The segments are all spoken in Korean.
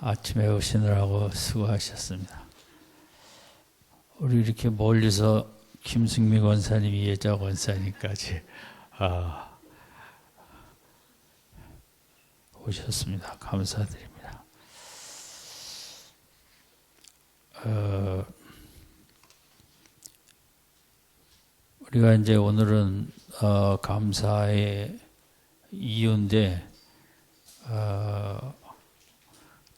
아침에 오시느라고 수고하셨습니다. 우리 이렇게 멀리서 김승미 권사님, 이혜자 권사님까지 오셨습니다. 감사드립니다. 우리가 이제 오늘은 감사의 이유인데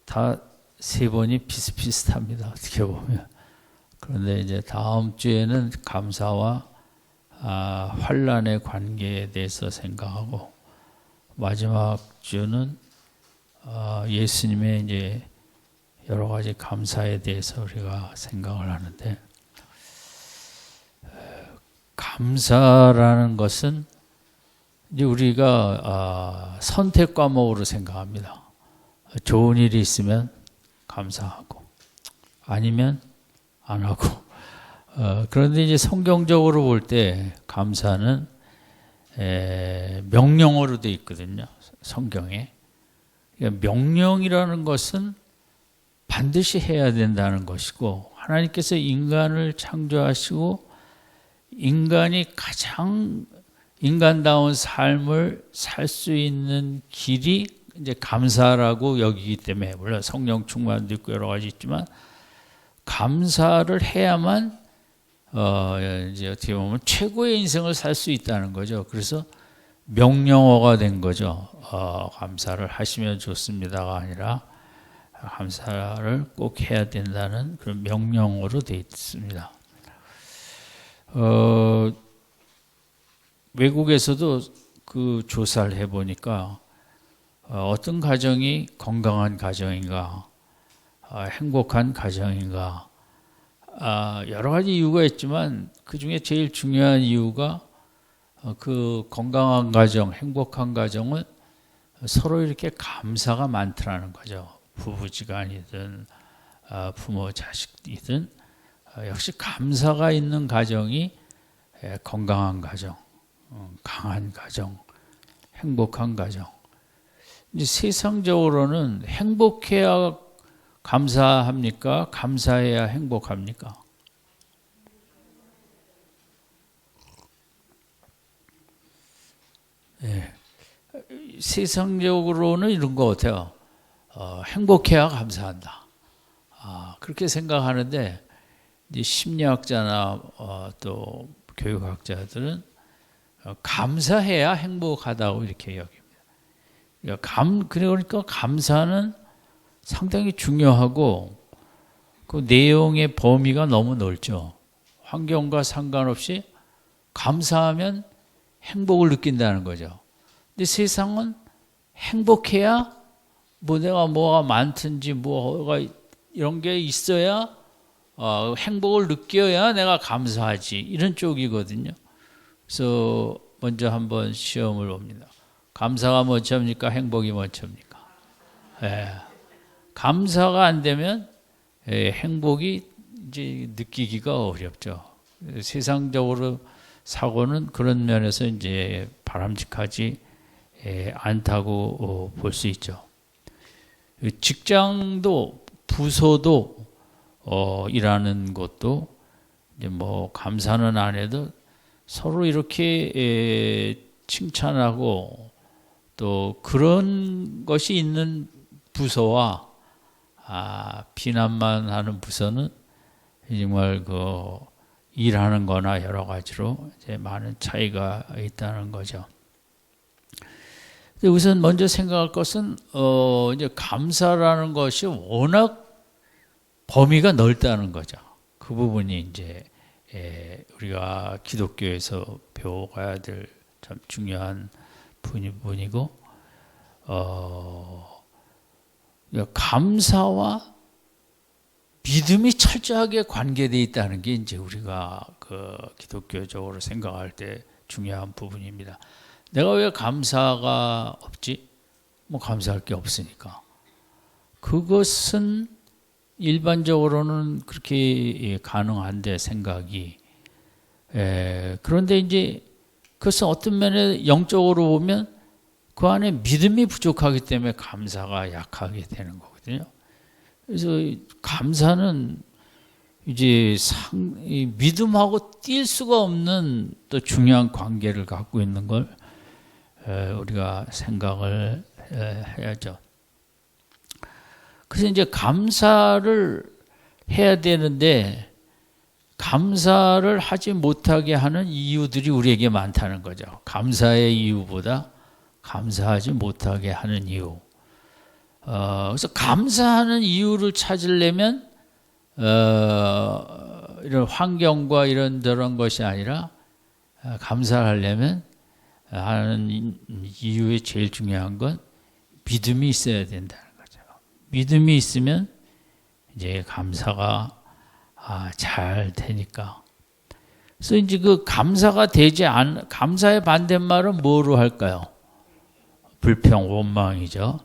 다 세 번이 비슷비슷합니다. 어떻게 보면. 그런데 이제 다음 주에는 감사와 환난의 관계에 대해서 생각하고, 마지막 주는 예수님의 이제 여러 가지 감사에 대해서 우리가 생각을 하는데, 감사라는 것은 이제 우리가 선택 과목으로 생각합니다. 좋은 일이 있으면 감사하고, 아니면 안 하고. 그런데 이제 성경적으로 볼 때 감사는 명령어로 되어 있거든요. 성경에. 그러니까 명령이라는 것은 반드시 해야 된다는 것이고, 하나님께서 인간을 창조하시고 인간이 가장 인간다운 삶을 살 수 있는 길이 이제 감사라고 여기기 때문에, 물론 성령 충만도 있고 여러 가지 있지만 감사를 해야만 이제 어떻게 보면 최고의 인생을 살 수 있다는 거죠. 그래서 명령어가 된 거죠. 감사를 하시면 좋습니다가 아니라 감사를 꼭 해야 된다는 그런 명령어로 되어 있습니다. 외국에서도 그 조사를 해보니까 어떤 가정이 건강한 가정인가, 행복한 가정인가, 여러 가지 이유가 있지만 그 중에 제일 중요한 이유가 그 건강한 가정, 행복한 가정은 서로 이렇게 감사가 많더라는 거죠. 부부지간이든 부모 자식이든 역시 감사가 있는 가정이 건강한 가정, 강한 가정, 행복한 가정. 이제 세상적으로는 행복해야 감사합니까? 감사해야 행복합니까? 네. 세상적으로는 이런 거 같아요. 행복해야 감사한다. 그렇게 생각하는데, 이제 심리학자나 또 교육학자들은 감사해야 행복하다고 이렇게 여깁니다. 그러니까 감사는 상당히 중요하고 그 내용의 범위가 너무 넓죠. 환경과 상관없이 감사하면 행복을 느낀다는 거죠. 근데 세상은 행복해야 내가 뭐가 많든지 뭐가 이런 게 있어야 행복을 느껴야 내가 감사하지, 이런 쪽이거든요. 그래서 먼저 한번 시험을 봅니다. 감사가 먼저입니까? 행복이 먼저입니까? 감사가 안 되면 행복이 이제 느끼기가 어렵죠. 세상적으로 사고는 그런 면에서 이제 바람직하지 않다고 볼 수 있죠. 직장도 부서도 일하는 것도 이제 뭐 감사는 안 해도 서로 이렇게 칭찬하고 또 그런 것이 있는 부서와 비난만 하는 부서는 정말 그 일하는 거나 여러 가지로 이제 많은 차이가 있다는 거죠. 우선 먼저 생각할 것은 이제 감사라는 것이 워낙 범위가 넓다는 거죠. 그 부분이 이제 우리가 기독교에서 배워가야 될 참 중요한 부분이고, 감사와 믿음이 철저하게 관계되어 있다는 게 이제 우리가 그 기독교적으로 생각할 때 중요한 부분입니다. 내가 왜 감사가 없지? 뭐 감사할 게 없으니까. 그것은 일반적으로는 그렇게 가능한데 생각이. 그런데 이제 그것은 어떤 면에 영적으로 보면 그 안에 믿음이 부족하기 때문에 감사가 약하게 되는 거거든요. 그래서 감사는 이제 믿음하고 뛸 수가 없는 또 중요한 관계를 갖고 있는 걸 우리가 생각을 해야죠. 그래서 이제 감사를 해야 되는데 감사를 하지 못하게 하는 이유들이 우리에게 많다는 거죠. 감사의 이유보다 감사하지 못하게 하는 이유. 그래서 감사하는 이유를 찾으려면 이런 환경과 이런 것이 아니라 감사를 하려면 하는 이유의 제일 중요한 건 믿음이 있어야 된다는 거죠. 믿음이 있으면 이제 감사가 잘 되니까. 그래서 이제 그 감사가 되지 감사의 반대말은 뭐로 할까요? 불평, 원망이죠.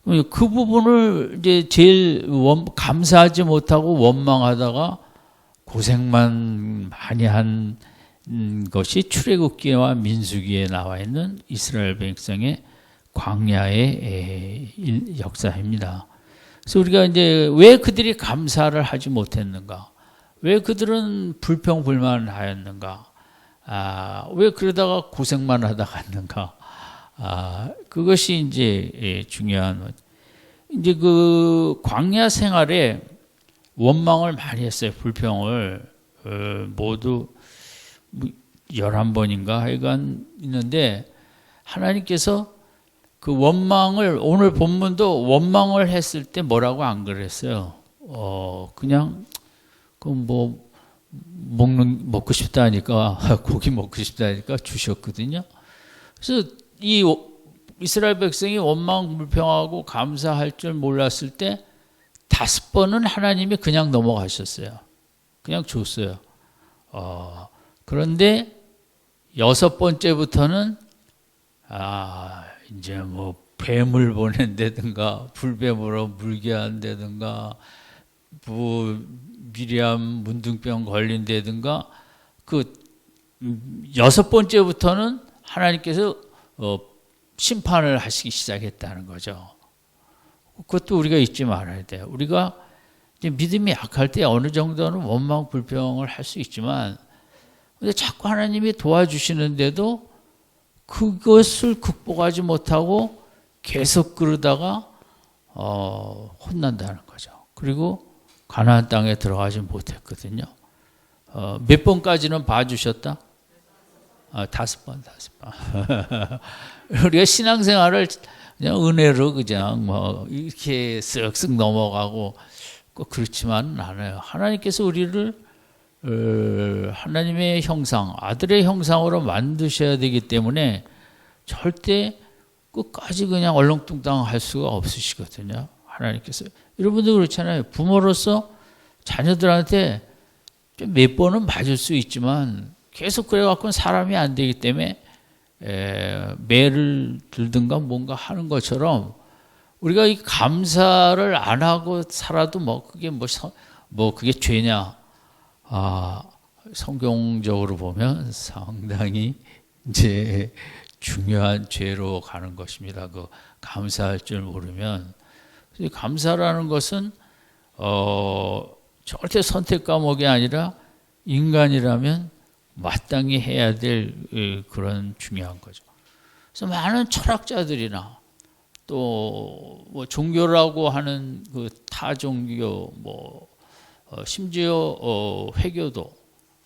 그 부분을 이제 제일 감사하지 못하고 원망하다가 고생만 많이 한 것이 출애굽기와 민수기에 나와 있는 이스라엘 백성의 광야의 역사입니다. 그래서 우리가 이제 왜 그들이 감사를 하지 못했는가? 왜 그들은 불평불만하였는가? 왜 그러다가 고생만 하다 갔는가? 그것이 이제 중요한, 이제 그 광야 생활에 원망을 많이 했어요. 불평을 모두 11번인가 하여간 있는데, 하나님께서 그 원망을, 오늘 본문도 원망을 했을 때 뭐라고 안 그랬어요. 그냥 먹고 싶다 하니까 고기 먹고 싶다 하니까 주셨거든요. 그래서 이 이스라엘 백성이 원망 불평하고 감사할 줄 몰랐을 때 5번은 하나님이 그냥 넘어가셨어요. 그냥 줬어요. 그런데 6번째부터는 이제 뭐 뱀을 보낸다든가 불뱀으로 물게 한다든가 미리암 문둥병 걸린다든가 그 6번째부터는 하나님께서 심판을 하시기 시작했다는 거죠. 그것도 우리가 잊지 말아야 돼요. 우리가 이제 믿음이 약할 때 어느 정도는 원망 불평을 할 수 있지만, 근데 자꾸 하나님이 도와주시는데도 그것을 극복하지 못하고 계속 그러다가 혼난다는 거죠. 그리고 가나안 땅에 들어가지 못했거든요. 몇 번까지는 봐주셨다? 5번. 우리가 신앙생활을 그냥 은혜로 그냥 뭐 이렇게 쓱쓱 넘어가고 꼭 그렇지만은 않아요. 하나님께서 우리를 하나님의 형상, 아들의 형상으로 만드셔야 되기 때문에 절대 끝까지 그냥 얼렁뚱땅 할 수가 없으시거든요. 하나님께서. 여러분도 그렇잖아요. 부모로서 자녀들한테 좀 몇 번은 맞을 수 있지만 계속 그래갖고는 사람이 안 되기 때문에 매를 들든가 뭔가 하는 것처럼 우리가 이 감사를 안 하고 살아도 그게 그게 죄냐? 성경적으로 보면 상당히 이제 중요한 죄로 가는 것입니다. 그 감사할 줄 모르면. 감사라는 것은 절대 선택 과목이 아니라 인간이라면 마땅히 해야 될 그런 중요한 거죠. 그래서 많은 철학자들이나 또 뭐 종교라고 하는 그 타종교, 심지어 회교도,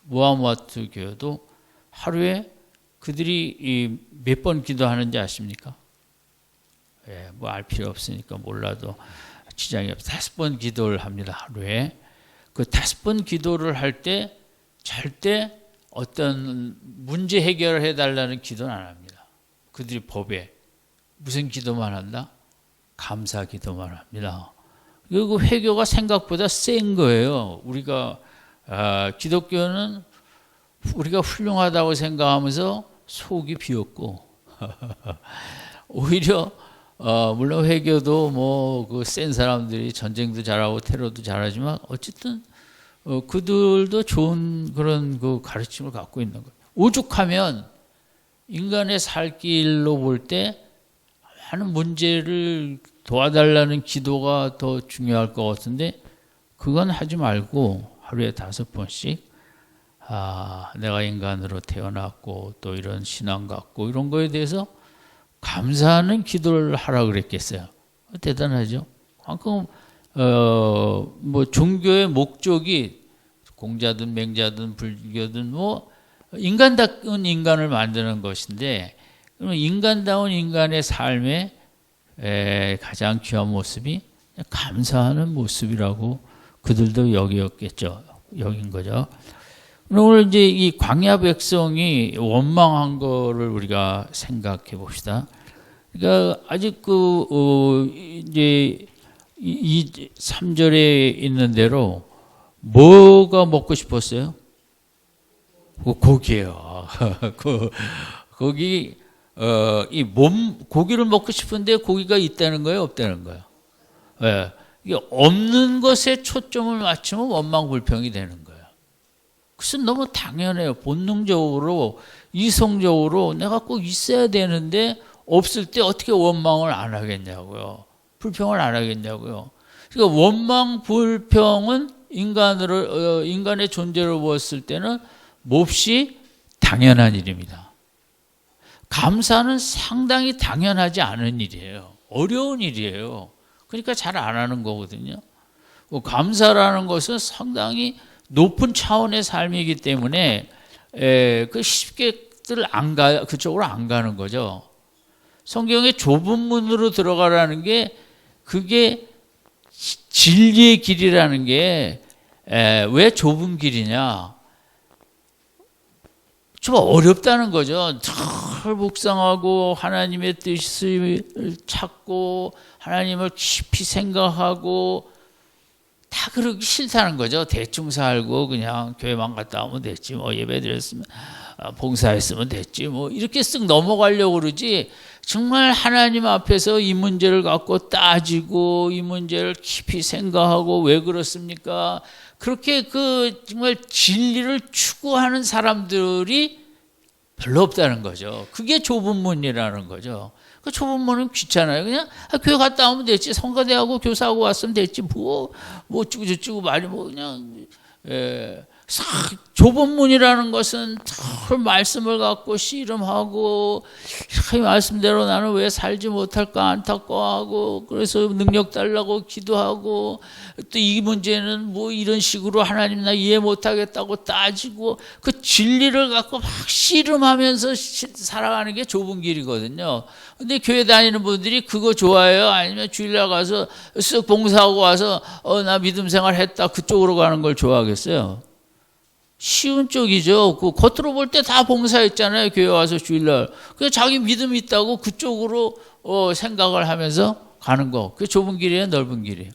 무하마드 교도 하루에 그들이 몇 번 기도하는지 아십니까? 알 필요 없으니까 몰라도 지장이 없어요. 5번 기도를 합니다, 하루에. 그 5번 기도를 할 때 절대 어떤 문제 해결을 해달라는 기도는 안 합니다. 그들이 법에 무슨 기도만 한다? 감사 기도만 합니다. 그리고 회교가 생각보다 센 거예요. 우리가 기독교는 우리가 훌륭하다고 생각하면서 속이 비었고 오히려 물론 회교도 그 센 사람들이 전쟁도 잘하고 테러도 잘하지만 어쨌든 그들도 좋은 그런 그 가르침을 갖고 있는 거예요. 오죽하면 인간의 살 길로 볼 때 많은 문제를 도와달라는 기도가 더 중요할 것 같은데 그건 하지 말고 하루에 5번씩 내가 인간으로 태어났고 또 이런 신앙 갖고 이런 거에 대해서 감사하는 기도를 하라 그랬겠어요. 대단하죠. 그만큼 뭐 종교의 목적이 공자든 맹자든 불교든 뭐 인간다운 인간을 만드는 것인데, 그러면 인간다운 인간의 삶의 가장 귀한 모습이 감사하는 모습이라고 그들도 여긴 거죠. 오늘 이제 이 광야 백성이 원망한 거를 우리가 생각해 봅시다. 그러니까 아직 이제 이 3절에 있는 대로 뭐가 먹고 싶었어요? 고기예요. 고기 고기를 먹고 싶은데 고기가 있다는 거예요, 없다는 거예요? 예. 이게 없는 것에 초점을 맞추면 원망 불평이 되는 거예요. 그것은 너무 당연해요. 본능적으로 이성적으로 내가 꼭 있어야 되는데 없을 때 어떻게 원망을 안 하겠냐고요. 불평을 안 하겠냐고요. 그러니까 원망 불평은 인간의 존재로 보았을 때는 몹시 당연한 일입니다. 감사는 상당히 당연하지 않은 일이에요. 어려운 일이에요. 그러니까 잘 안 하는 거거든요. 감사라는 것은 상당히 높은 차원의 삶이기 때문에 그 쉽게들 그쪽으로 안 가는 거죠. 성경의 좁은 문으로 들어가라는 게 그게 진리의 길이라는 게 왜 좁은 길이냐? 좀 어렵다는 거죠. 늘 묵상하고 하나님의 뜻을 찾고 하나님을 깊이 생각하고 다 그러기 싫다는 거죠. 대충 살고 그냥 교회만 갔다 오면 됐지, 뭐 예배 드렸으면 봉사했으면 됐지, 뭐 이렇게 쓱 넘어가려고 그러지, 정말 하나님 앞에서 이 문제를 갖고 따지고 이 문제를 깊이 생각하고 왜 그렇습니까? 그렇게 정말 진리를 추구하는 사람들이 별로 없다는 거죠. 그게 좁은 문이라는 거죠. 그 좁은 문은 귀찮아요. 그냥 교회 갔다 오면 됐지, 성가대하고 교사하고 왔으면 됐지, 뭐 어쩌고 저쩌고 말이 뭐 그냥 좁은 문이라는 것은 늘 말씀을 갖고 씨름하고 이 말씀대로 나는 왜 살지 못할까 안타까워하고 그래서 능력 달라고 기도하고 또 이 문제는 뭐 이런 식으로 하나님 나 이해 못하겠다고 따지고 그 진리를 갖고 막 씨름하면서 살아가는 게 좁은 길이거든요. 근데 교회 다니는 분들이 그거 좋아해요? 아니면 주일날 가서 쓱 봉사하고 와서 나 믿음 생활 했다 그쪽으로 가는 걸 좋아하겠어요? 쉬운 쪽이죠. 겉으로 볼 때 다 봉사했잖아요. 교회 와서 주일날. 그래서 자기 믿음 있다고 그쪽으로 생각을 하면서 가는 거. 그게 좁은 길이에요, 넓은 길이에요?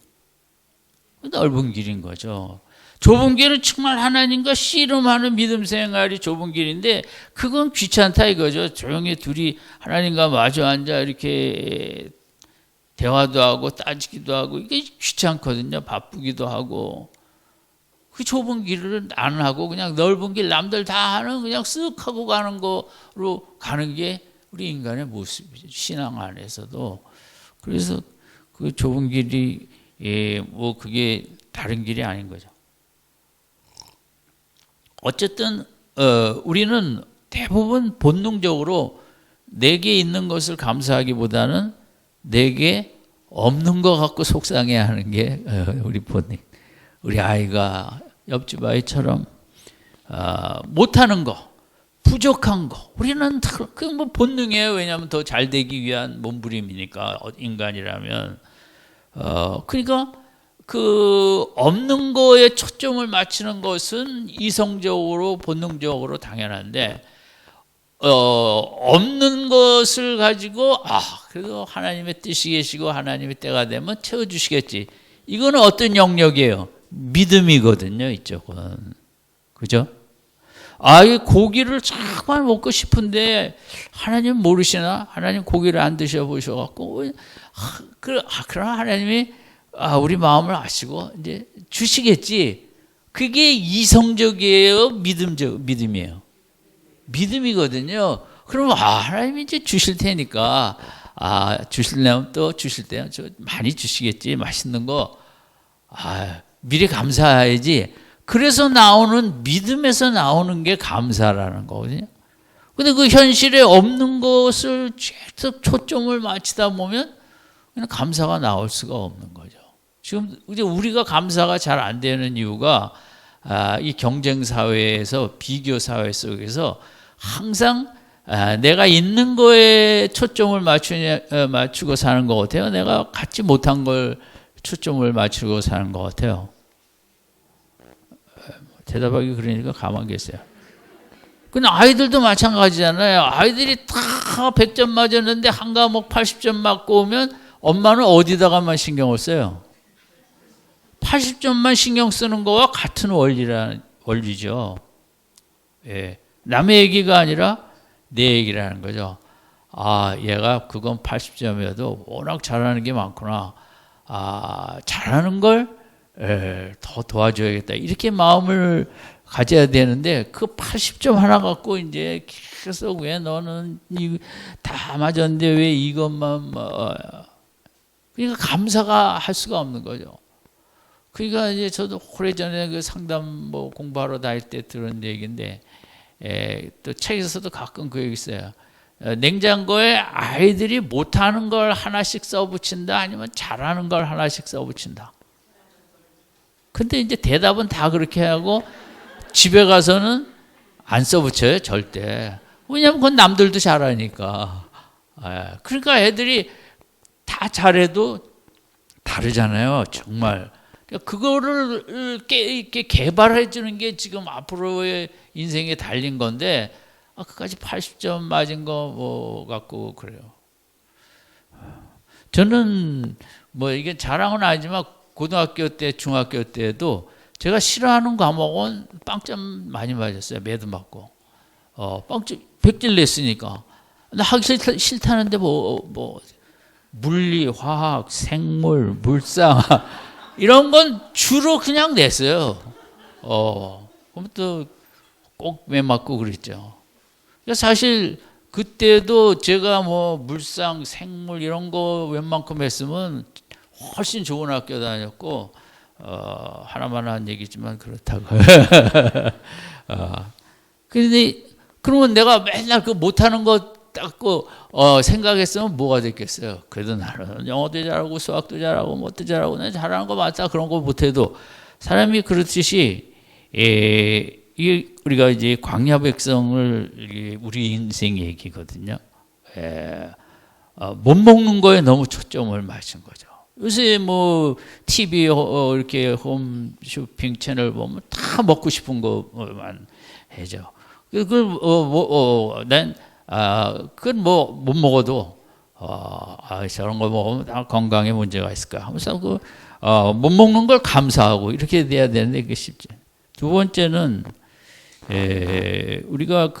넓은 길인 거죠. 좁은 길은 정말 하나님과 씨름하는 믿음 생활이 좁은 길인데 그건 귀찮다 이거죠. 조용히 둘이 하나님과 마주 앉아 이렇게 대화도 하고 따지기도 하고 이게 귀찮거든요. 바쁘기도 하고. 그 좁은 길을 안 하고 그냥 넓은 길 남들 다 하는 그냥 쓱 하고 가는 거로 가는 게 우리 인간의 모습이죠. 신앙 안에서도. 그래서 그 좁은 길이 뭐 그게 다른 길이 아닌 거죠. 어쨌든 우리는 대부분 본능적으로 내게 있는 것을 감사하기보다는 내게 없는 것 갖고 속상해하는 게 우리 본능. 우리 아이가 옆집 아이처럼 못하는 거, 부족한 거, 우리는 그 뭐 본능이에요. 왜냐하면 더 잘 되기 위한 몸부림이니까 인간이라면. 그러니까 그 없는 거에 초점을 맞추는 것은 이성적으로 본능적으로 당연한데 없는 것을 가지고 그래도 하나님의 뜻이 계시고 하나님의 때가 되면 채워주시겠지. 이거는 어떤 영역이에요? 믿음이거든요, 이쪽은. 그죠? 이 고기를 정말 먹고 싶은데 하나님 모르시나? 하나님 고기를 안 드셔보셔갖고 그럼 하나님이 우리 마음을 아시고 이제 주시겠지. 그게 이성적이에요, 믿음이에요? 믿음이거든요. 그럼 하나님이 이제 주실 테니까 주실려면 또 주실 때 많이 주시겠지. 맛있는 거. 미리 감사해야지. 그래서 나오는, 믿음에서 나오는 게 감사라는 거거든요. 근데 그 현실에 없는 것을 계속 초점을 맞추다 보면 그냥 감사가 나올 수가 없는 거죠. 지금 이제 우리가 감사가 잘 안 되는 이유가 이 경쟁 사회에서, 비교 사회 속에서 항상 내가 있는 거에 초점을 맞추고 사는 것 같아요. 내가 갖지 못한 걸 초점을 맞추고 사는 것 같아요. 대답하기 그러니까 가만히 계세요. 근데 아이들도 마찬가지잖아요. 아이들이 다 100점 맞았는데 한 과목 80점 맞고 오면 엄마는 어디다가만 신경을 써요? 80점만 신경 쓰는 거와 같은 원리죠. 예. 남의 얘기가 아니라 내 얘기라는 거죠. 얘가 그건 80점이어도 워낙 잘하는 게 많구나. 잘하는 걸 더 도와줘야겠다. 이렇게 마음을 가져야 되는데 그 80점 하나 갖고 이제 계속 왜 너는 다 맞았는데 왜 이것만 그러니까 감사가 할 수가 없는 거죠. 그러니까 이제 저도 오래전에 그 상담 공부하러 다닐 때 들은 얘기인데 또 책에서도 가끔 그 얘기 있어요. 냉장고에 아이들이 못하는 걸 하나씩 써붙인다, 아니면 잘하는 걸 하나씩 써붙인다. 근데 이제 대답은 다 그렇게 하고 집에 가서는 안 써붙여요, 절대. 왜냐하면 그건 남들도 잘하니까. 그러니까 애들이 다 잘해도 다르잖아요, 정말. 그거를 이렇게 개발해 주는 게 지금 앞으로의 인생에 달린 건데, 그까지 80점 맞은 거 갖고 그래요. 저는 이게 자랑은 아니지만 고등학교 때, 중학교 때도 제가 싫어하는 과목은 빵점 많이 맞았어요. 매도 맞고. 빵점 100점 냈으니까. 나 하기 싫다는데 물리, 화학, 생물, 물상 이런 건 주로 그냥 냈어요. 그럼 또 꼭 매 맞고 그랬죠. 사실 그때도 제가 물상, 생물 이런 거 웬만큼 했으면 훨씬 좋은 학교 다녔고, 하나만 한 얘기지만 그렇다고. 근데 그러면 내가 맨날 그 못하는 거 닦고 생각했으면 뭐가 됐겠어요? 그래도 나는 영어도 잘하고 수학도 잘하고 뭐도 잘하고 내가 잘하는 거 맞다, 그런 거 못해도 사람이 그렇듯이 우리가 이제 광야 백성을 우리 인생 얘기거든요. 못 먹는 거에 너무 초점을 맞춘 거죠. 요새 TV 이렇게 홈쇼핑 채널 보면 다 먹고 싶은 거만 해죠. 그건 못 먹어도 저런 거 먹으면 다 건강에 문제가 있을까 하면서 못 먹는 걸 감사하고 이렇게 돼야 되는데 그게 쉽지. 두 번째는 우리가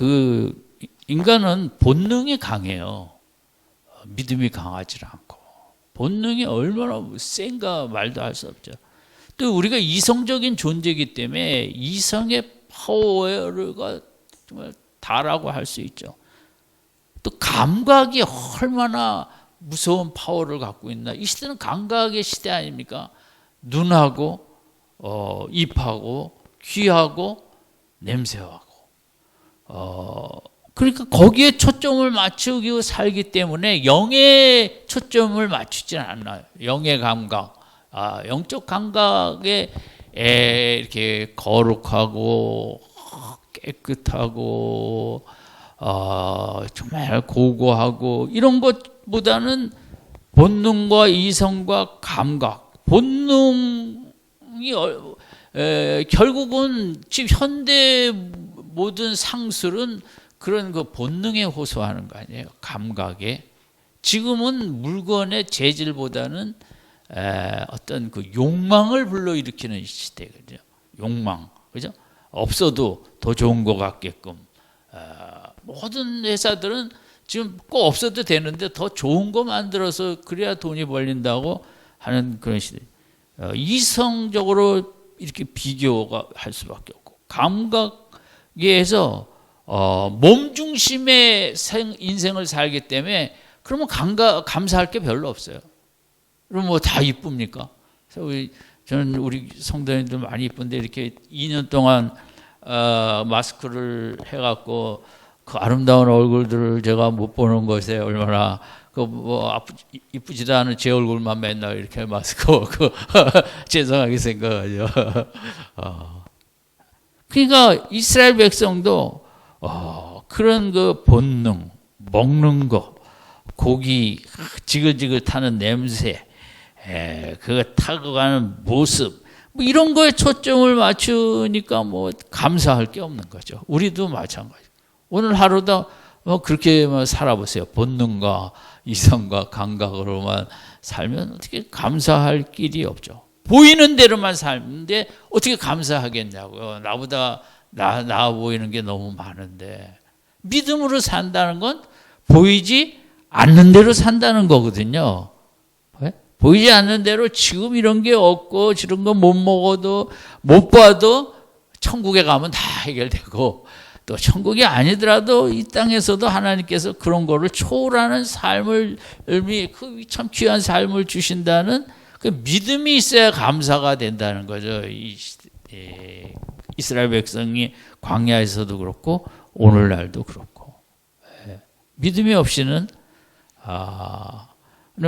인간은 본능이 강해요. 믿음이 강하지 않고. 본능이 얼마나 센가 말도 할 수 없죠. 또 우리가 이성적인 존재이기 때문에 이성의 파워가 정말 다라고 할 수 있죠. 또 감각이 얼마나 무서운 파워를 갖고 있나. 이 시대는 감각의 시대 아닙니까? 눈하고 입하고 귀하고 냄새하고 그러니까 거기에 초점을 맞추고 살기 때문에 영의 초점을 맞추지 않아요. 영의 감각, 영적 감각에 이렇게 거룩하고 깨끗하고 정말 고고하고 이런 것보다는 본능과 이성과 감각, 본능이 결국은 지금 현대 모든 상술은 그런 그 본능에 호소하는 거 아니에요? 감각에. 지금은 물건의 재질보다는 어떤 그 욕망을 불러일으키는 시대거든요. 욕망, 그죠? 없어도 더 좋은 것 같게끔. 모든 회사들은 지금 꼭 없어도 되는데 더 좋은 거 만들어서 그래야 돈이 벌린다고 하는 그런 시대. 이성적으로 이렇게 비교가 할 수밖에 없고, 감각에서 몸 중심의 인생을 살기 때문에 그러면 감사할 게 별로 없어요. 그럼 뭐 다 이쁩니까? 그래서 저는 우리 성도님들 많이 이쁜데 이렇게 2년 동안 마스크를 해갖고 그 아름다운 얼굴들을 제가 못 보는 것에 얼마나 이쁘지도 않은 제 얼굴만 맨날 이렇게 마스크 죄송하게 생각하죠. 그러니까 이스라엘 백성도 그런 그 본능, 먹는 거, 고기 지글지글타는 냄새, 그거 타고 가는 모습, 뭐 이런 거에 초점을 맞추니까 뭐 감사할 게 없는 거죠. 우리도 마찬가지. 오늘 하루도 그렇게 살아보세요. 본능과 이성과 감각으로만 살면 어떻게 감사할 길이 없죠. 보이는 대로만 살는데 어떻게 감사하겠냐고요. 나보다 나아 보이는 게 너무 많은데. 믿음으로 산다는 건 보이지 않는 대로 산다는 거거든요. 보이지 않는 대로 지금 이런 게 없고 저런 거 못 먹어도 못 봐도 천국에 가면 다 해결되고, 또 천국이 아니더라도 이 땅에서도 하나님께서 그런 거를 초월하는 삶을, 그 참 귀한 삶을 주신다는 그 믿음이 있어야 감사가 된다는 거죠. 이스라엘 백성이 광야에서도 그렇고 오늘날도 그렇고. 믿음이 없이는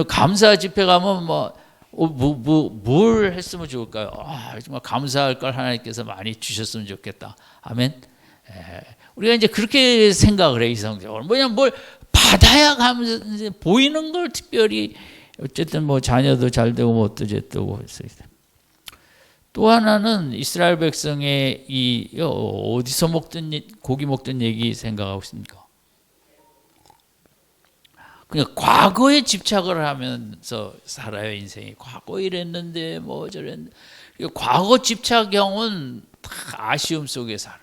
감사 집회 가면 뭘 했으면 좋을까요? 정말 감사할 걸 하나님께서 많이 주셨으면 좋겠다. 아멘. 우리가 이제 그렇게 생각을 해, 이성적으로. 뭐냐면 뭘 받아야 감사, 보이는 걸 특별히, 어쨌든 뭐 자녀도 잘 되고 뭐 어쩌고 했어요. 또 하나는 이스라엘 백성의 어디서 고기 먹던 얘기 생각하고 있습니까? 그냥 과거에 집착을 하면서 살아요, 인생이. 과거 이랬는데 뭐 저랬는데. 과거 집착형은 다 아쉬움 속에 살아요.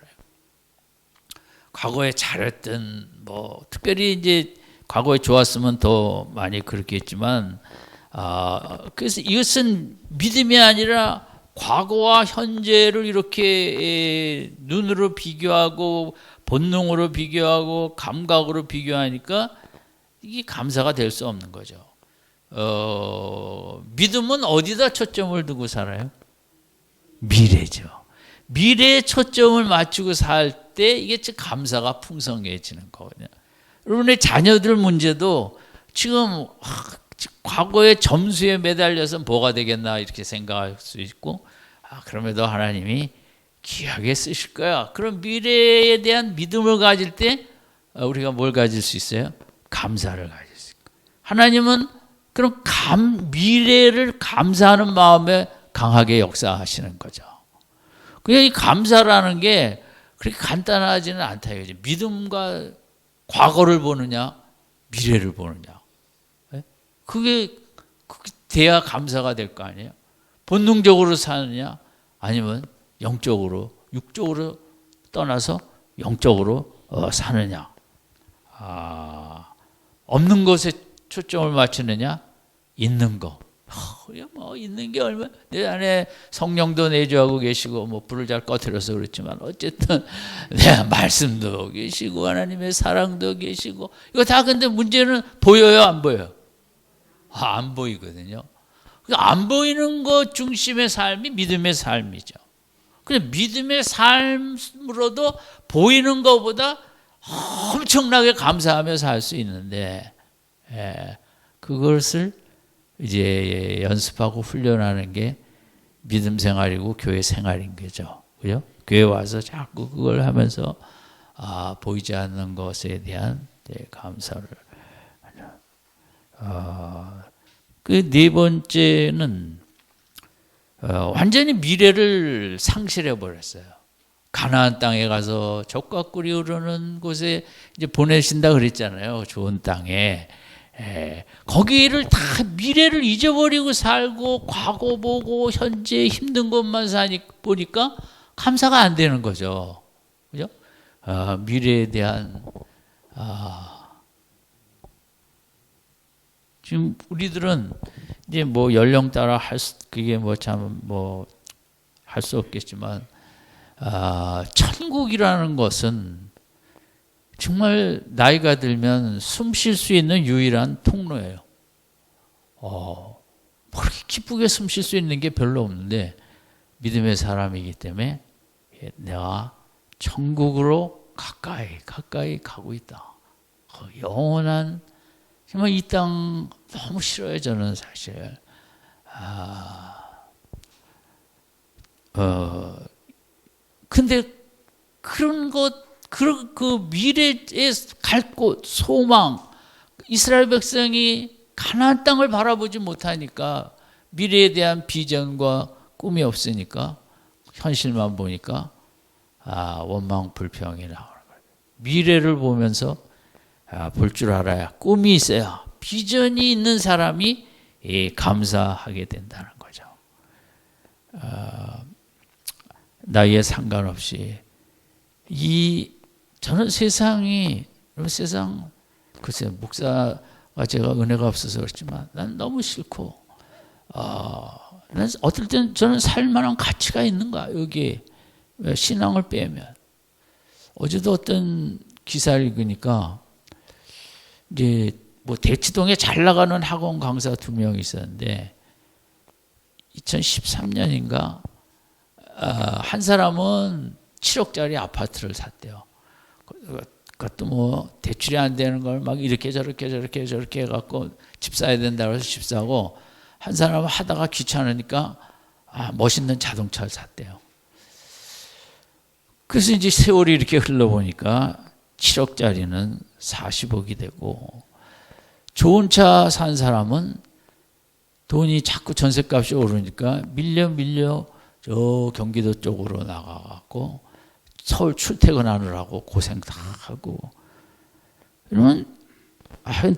과거에 잘했던, 뭐 특별히 이제 과거에 좋았으면 더 많이 그렇겠지만, 그래서 이것은 믿음이 아니라 과거와 현재를 이렇게 눈으로 비교하고 본능으로 비교하고 감각으로 비교하니까 이게 감사가 될 수 없는 거죠. 믿음은 어디다 초점을 두고 살아요? 미래죠. 미래에 초점을 맞추고 살 때 이게 감사가 풍성해지는 거거든요. 여러분의 자녀들 문제도 지금 과거의 점수에 매달려서 뭐가 되겠나 이렇게 생각할 수 있고, 그럼에도 하나님이 귀하게 쓰실 거야. 그런 미래에 대한 믿음을 가질 때 우리가 뭘 가질 수 있어요? 감사를 가질 수 있고. 하나님은 그런 미래를 감사하는 마음에 강하게 역사하시는 거죠. 그냥 이 감사라는 게 그렇게 간단하지는 않다 이거지. 믿음과 과거를 보느냐, 미래를 보느냐. 그게 돼야 감사가 될 거 아니에요. 본능적으로 사느냐, 아니면 영적으로, 육적으로 떠나서 영적으로 사느냐. 없는 것에 초점을 맞추느냐, 있는 거. 뭐 있는 게 얼마, 내 안에 성령도 내주하고 계시고 뭐 불을 잘 꺼뜨려서 그렇지만 어쨌든 내 말씀도 계시고 하나님의 사랑도 계시고, 이거 다 근데 문제는 보여요, 안 보여요? 안 보이거든요. 안 보이는 것 중심의 삶이 믿음의 삶이죠. 근데 믿음의 삶으로도 보이는 것보다 엄청나게 감사하며 살 수 있는데, 그것을 이제 연습하고 훈련하는 게 믿음 생활이고 교회 생활인 거죠. 그죠? 교회 와서 자꾸 그걸 하면서 보이지 않는 것에 대한 감사를 하죠. 그 네 번째는 완전히 미래를 상실해 버렸어요. 가나안 땅에 가서 젖과 꿀이 흐르는 곳에 이제 보내신다 그랬잖아요. 좋은 땅에. 거기를 다 미래를 잊어버리고 살고 과거 보고 현재 힘든 것만 보니까 감사가 안 되는 거죠. 그죠? 미래에 대한 지금 우리들은 이제 뭐 연령 따라 그게 뭐 참 뭐 할 수 없겠지만 천국이라는 것은 정말 나이가 들면 숨 쉴 수 있는 유일한 통로예요. 그렇게 기쁘게 숨 쉴 수 있는 게 별로 없는데 믿음의 사람이기 때문에 내가 천국으로 가까이 가고 있다. 영원한, 정말 이 땅 너무 싫어요, 저는 사실. 근데 그런 그 미래에 갈 곳, 소망, 이스라엘 백성이 가나안 땅을 바라보지 못하니까 미래에 대한 비전과 꿈이 없으니까 현실만 보니까 원망 불평이 나오는 거예요. 미래를 보면서 볼 줄 알아야, 꿈이 있어야, 비전이 있는 사람이 감사하게 된다는 거죠. 나이에 상관없이 저는 세상 글쎄요, 목사가 제가 은혜가 없어서 그렇지만 난 너무 싫고, 난 어떨 땐 저는 살만한 가치가 있는가, 여기에 신앙을 빼면. 어제도 어떤 기사를 읽으니까 이제 뭐 대치동에 잘 나가는 학원 강사 2명이 있었는데 2013년인가 한 사람은 7억짜리 아파트를 샀대요. 그것도 뭐 대출이 안 되는 걸 막 이렇게 저렇게 해갖고 집 사야 된다고 해서 집 사고, 한 사람은 하다가 귀찮으니까 멋있는 자동차를 샀대요. 그래서 이제 세월이 이렇게 흘러보니까 7억짜리는 40억이 되고, 좋은 차 산 사람은 돈이 자꾸 전셋값이 오르니까 밀려 저 경기도 쪽으로 나가갖고 서울 출퇴근하느라고 고생 다 하고. 그러면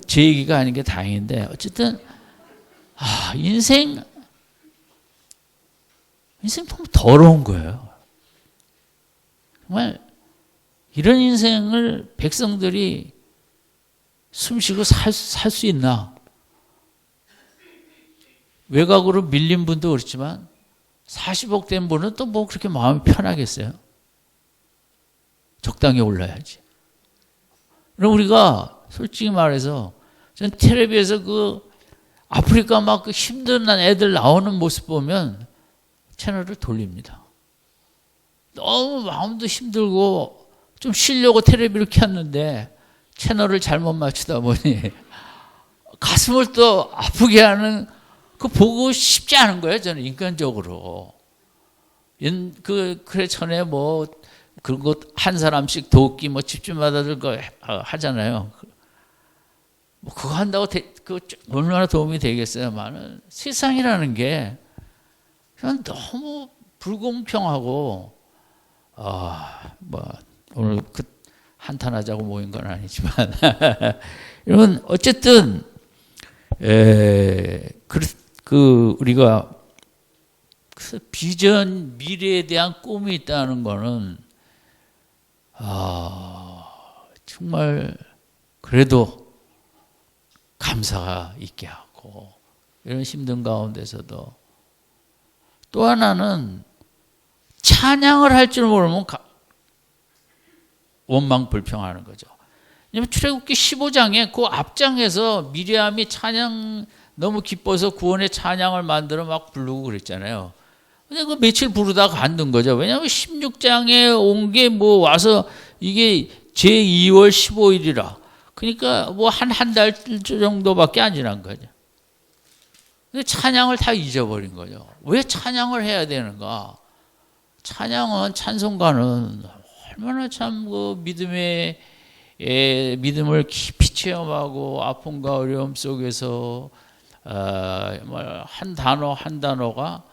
제 얘기가 아닌 게 다행인데, 어쨌든 인생 너무 더러운 거예요. 정말 이런 인생을 백성들이 숨쉬고 살 수 있나? 외곽으로 밀린 분도 그렇지만 40억 된 분은 또 뭐 그렇게 마음이 편하겠어요? 적당히 올라야지. 그럼 우리가 솔직히 말해서 전 텔레비에서 그 아프리카 막 그 힘든 애들 나오는 모습 보면 채널을 돌립니다. 너무 마음도 힘들고 좀 쉬려고 텔레비를 켰는데 채널을 잘못 맞추다 보니 가슴을 또 아프게 하는, 그 보고 싶지 않은 거예요, 저는 인간적으로. 그래 전에 뭐 그런 것 한 사람씩 돕기 뭐 집집마다 들고 하잖아요. 뭐 그거 한다고 그 얼마나 도움이 되겠어요만은 세상이라는 게 그냥 너무 불공평하고, 뭐 오늘 한탄하자고 모인 건 아니지만 여러분 어쨌든 우리가 비전, 미래에 대한 꿈이 있다는 거는 정말 그래도 감사가 있게 하고, 이런 힘든 가운데서도 또 하나는 찬양을 할 줄 모르면 원망 불평하는 거죠. 왜냐하면 출애굽기 15장에 그 앞장에서 미리암이 찬양 너무 기뻐서 구원의 찬양을 만들어 막 부르고 그랬잖아요. 근데 그 며칠 부르다가 관둔 거죠. 왜냐하면 16장에 온 게 뭐 와서 이게 제2월 15일이라. 그러니까 뭐 한 달 정도밖에 안 지난 거죠. 근데 찬양을 다 잊어버린 거죠. 왜 찬양을 해야 되는가? 찬양은, 찬송가는 얼마나 참 그 믿음을 깊이 체험하고 아픔과 어려움 속에서 한 단어 한 단어가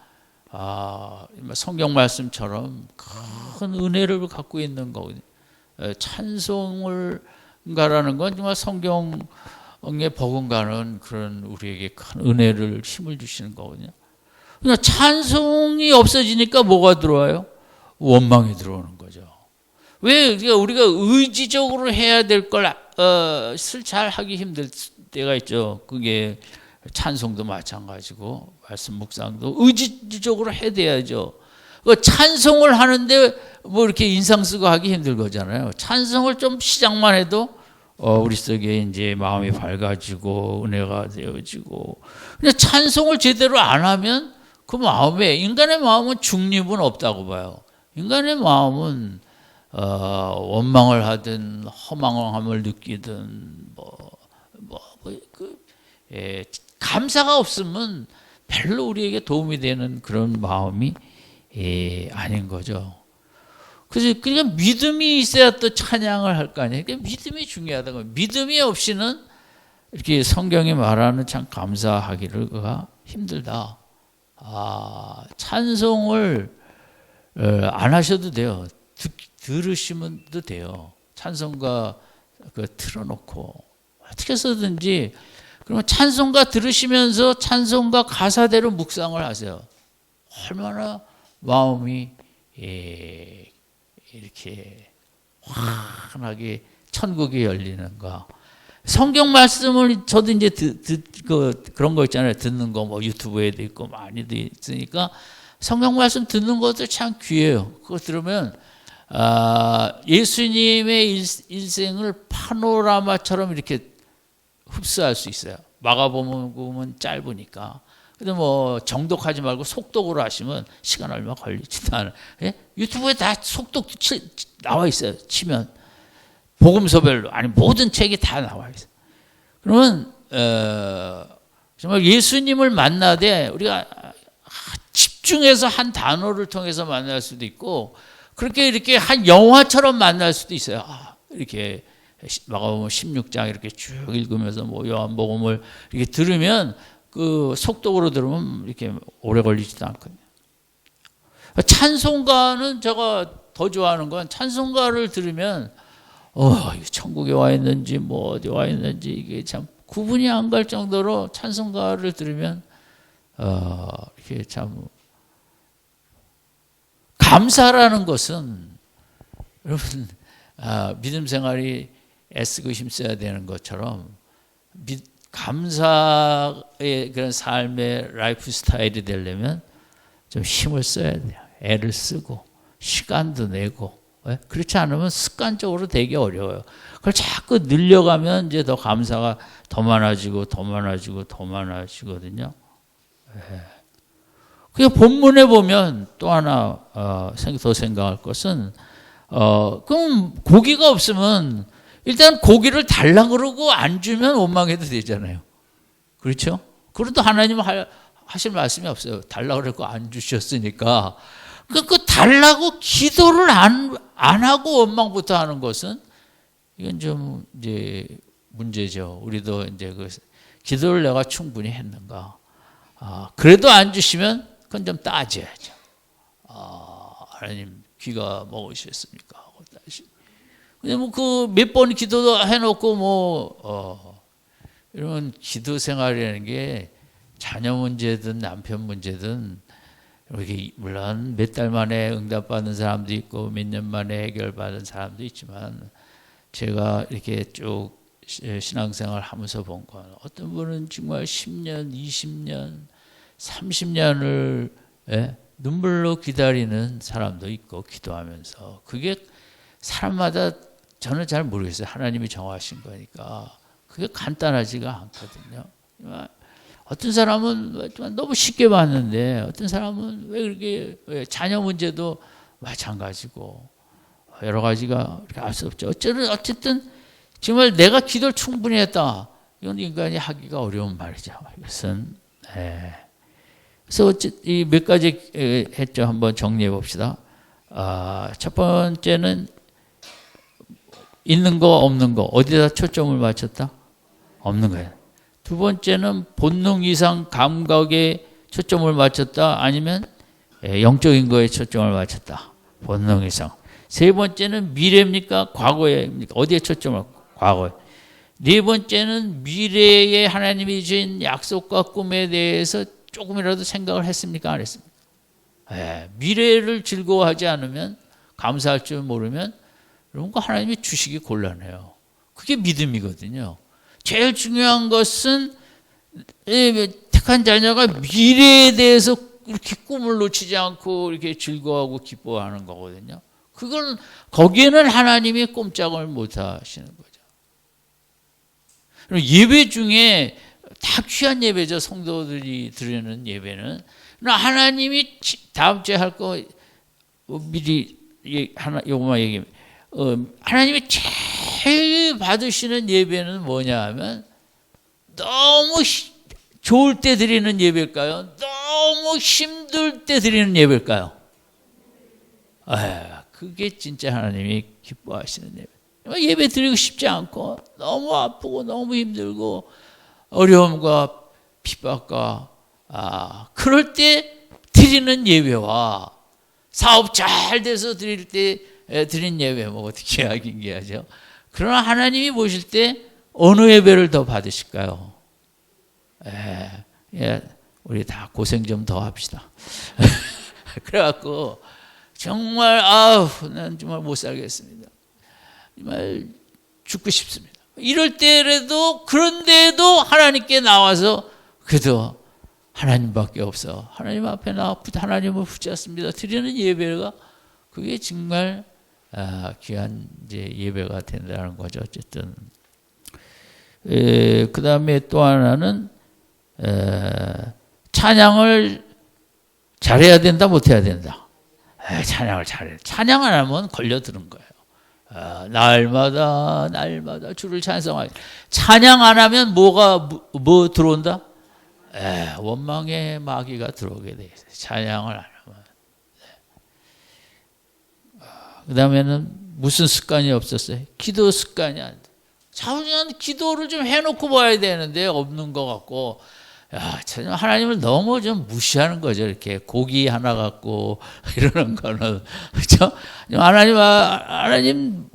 성경 말씀처럼 큰 은혜를 갖고 있는 거거든요. 찬송을가라는 건 정말 성경에 버금가는 그런 우리에게 큰 은혜를, 힘을 주시는 거거든요. 그러니까 찬송이 없어지니까 뭐가 들어와요? 원망이 들어오는 거죠. 왜 우리가 의지적으로 해야 될 걸 잘 하기 힘들 때가 있죠. 그게 찬송도 마찬가지고 말씀 묵상도 의지적으로 해야 돼야죠. 찬송을 하는데 뭐 이렇게 인상 쓰고 하기 힘들 거잖아요. 찬송을 좀 시작만 해도 우리 속에 이제 마음이 밝아지고 은혜가 되어지고. 근데 찬송을 제대로 안 하면 그 마음에, 인간의 마음은 중립은 없다고 봐요. 인간의 마음은 원망을 하든 허망함을 느끼든 감사가 없으면 별로 우리에게 도움이 되는 그런 마음이 아닌 거죠. 그래서 그러니까 믿음이 있어야 또 찬양을 할 거 아니에요. 그러니까 믿음이 중요하다는 거예요. 믿음이 없이는 이렇게 성경이 말하는 참 감사하기가 힘들다. 찬송을 안 하셔도 돼요. 들으시면 돼요. 찬송가 틀어놓고 어떻게 해서든지, 그러면 찬송가 들으시면서 찬송가 가사대로 묵상을 하세요. 얼마나 마음이 이렇게 환하게 천국이 열리는가. 성경 말씀을 저도 이제 그런 거 있잖아요. 듣는 거 뭐 유튜브에도 있고 많이도 있으니까 성경 말씀 듣는 것도 참 귀해요. 그거 들으면 예수님의 일생을 파노라마처럼 이렇게 흡수할 수 있어요. 마가복음은 짧으니까. 근데 뭐 정독하지 말고 속독으로 하시면 시간 얼마 걸리지도 않아요. 예? 유튜브에 다 속독 나와 있어요. 치면 복음서별로, 아니 모든 책이 다 나와 있어요. 그러면 정말 예수님을 만나되 우리가 집중해서 한 단어를 통해서 만날 수도 있고, 그렇게 이렇게 한 영화처럼 만날 수도 있어요. 이렇게 마가복음 16장 이렇게 쭉 읽으면서 뭐 요한복음을 이렇게 들으면, 그 속독으로 들으면 이렇게 오래 걸리지도 않거든요. 찬송가는 제가 더 좋아하는 건, 찬송가를 들으면 천국에 와 있는지 뭐 어디 와 있는지 이게 참 구분이 안 갈 정도로 찬송가를 들으면 이렇게 참 감사라는 것은, 여러분 믿음 생활이 애쓰고 힘써야 되는 것처럼 감사의 그런 삶의 라이프 스타일이 되려면 좀 힘을 써야 돼요. 애를 쓰고 시간도 내고. 그렇지 않으면 습관적으로 되기 어려워요. 그걸 자꾸 늘려가면 이제 더 감사가 더 많아지고 더 많아지고 더 많아지거든요. 그 본문에 보면 또 하나 더 생각할 것은, 그럼 고기가 없으면 일단 고기를 달라 그러고 안 주면 원망해도 되잖아요. 그렇죠? 그래도 하나님은 하실 말씀이 없어요. 달라 그러고 안 주셨으니까. 그 달라고 기도를 안 하고 원망부터 하는 것은, 이건 좀 이제 문제죠. 우리도 이제 그 기도를 내가 충분히 했는가. 그래도 안 주시면 그건 좀 따져야죠. 하나님 귀가 먹으셨습니까? 하고 따지. 근데 뭐 그 몇 번 기도도 해놓고 이런 기도 생활이라는 게 자녀 문제든 남편 문제든, 이렇게 물론 몇 달 만에 응답받는 사람도 있고 몇 년 만에 해결받은 사람도 있지만, 제가 이렇게 쭉 신앙생활 하면서 본 건, 어떤 분은 정말 10년, 20년, 30년을 눈물로 기다리는 사람도 있고, 기도하면서. 그게 사람마다 저는 잘 모르겠어요. 하나님이 정하신 거니까. 그게 간단하지가 않거든요. 어떤 사람은 너무 쉽게 봤는데, 어떤 사람은 왜 그렇게, 자녀 문제도 마찬가지고 여러 가지가 이렇게 알 수 없죠. 어쨌든 정말 내가 기도를 충분히 했다, 이건 인간이 하기가 어려운 말이죠. 이것은. 그래서 이 몇 가지 했죠. 한번 정리해 봅시다. 첫 번째는 있는 거 없는 거, 어디다 초점을 맞췄다? 없는 거예요. 두 번째는 본능 이상 감각에 초점을 맞췄다, 아니면 영적인 거에 초점을 맞췄다. 본능 이상. 세 번째는 미래입니까? 과거입니까? 어디에 초점을? 과거에. 네 번째는 미래에 하나님이 주신 약속과 꿈에 대해서 조금이라도 생각을 했습니까? 안 했습니까? 미래를 즐거워하지 않으면, 감사할 줄 모르면, 그런 거 하나님이 주시기 곤란해요. 그게 믿음이거든요. 제일 중요한 것은 택한 자녀가 미래에 대해서 이렇게 꿈을 놓치지 않고 이렇게 즐거워하고 기뻐하는 거거든요. 그건 거기에는 하나님이 꼼짝을 못 하시는 거죠. 예배 중에 다 귀한 예배죠. 성도들이 드리는 예배는. 하나님이 다음 주에 할 거 미리 요거만 얘기해. 하나님이 제일 받으시는 예배는 뭐냐 하면 너무 좋을 때 드리는 예배일까요? 너무 힘들 때 드리는 예배일까요? 그게 진짜 하나님이 기뻐하시는 예배. 예배 드리고 싶지 않고 너무 아프고 너무 힘들고 어려움과 핍박과 그럴 때 드리는 예배와 사업 잘 돼서 드릴 때 드린 예배 뭐 어떻게 하긴게하죠. 그러나 하나님이 보실 때 어느 예배를 더 받으실까요? 우리 다 고생 좀 더 합시다. 그래갖고 정말 난 정말 못 살겠습니다. 정말 죽고 싶습니다. 이럴 때라도 그런데도 하나님께 나와서 그래도 하나님밖에 없어. 하나님 앞에 나와 하나님을 붙잡습니다. 드리는 예배가 그게 정말 귀한 이제 예배가 된다는 거죠. 어쨌든 그 다음에 또 하나는 찬양을 잘해야 된다, 못해야 된다. 찬양을 잘해. 찬양 안 하면 걸려드는 거예요. 날마다 주를 찬송하기. 찬양 안 하면 뭐 들어온다? 원망의 마귀가 들어오게 돼 있어요. 찬양을 안 하면. 그 다음에는 무슨 습관이 없었어요? 기도 습관이 안 돼. 자우지간 기도를 좀 해놓고 봐야 되는데 없는 것 같고, 하나님을 너무 좀 무시하는 거죠. 이렇게 고기 하나 갖고 이러는 거는. 그렇죠? 하나님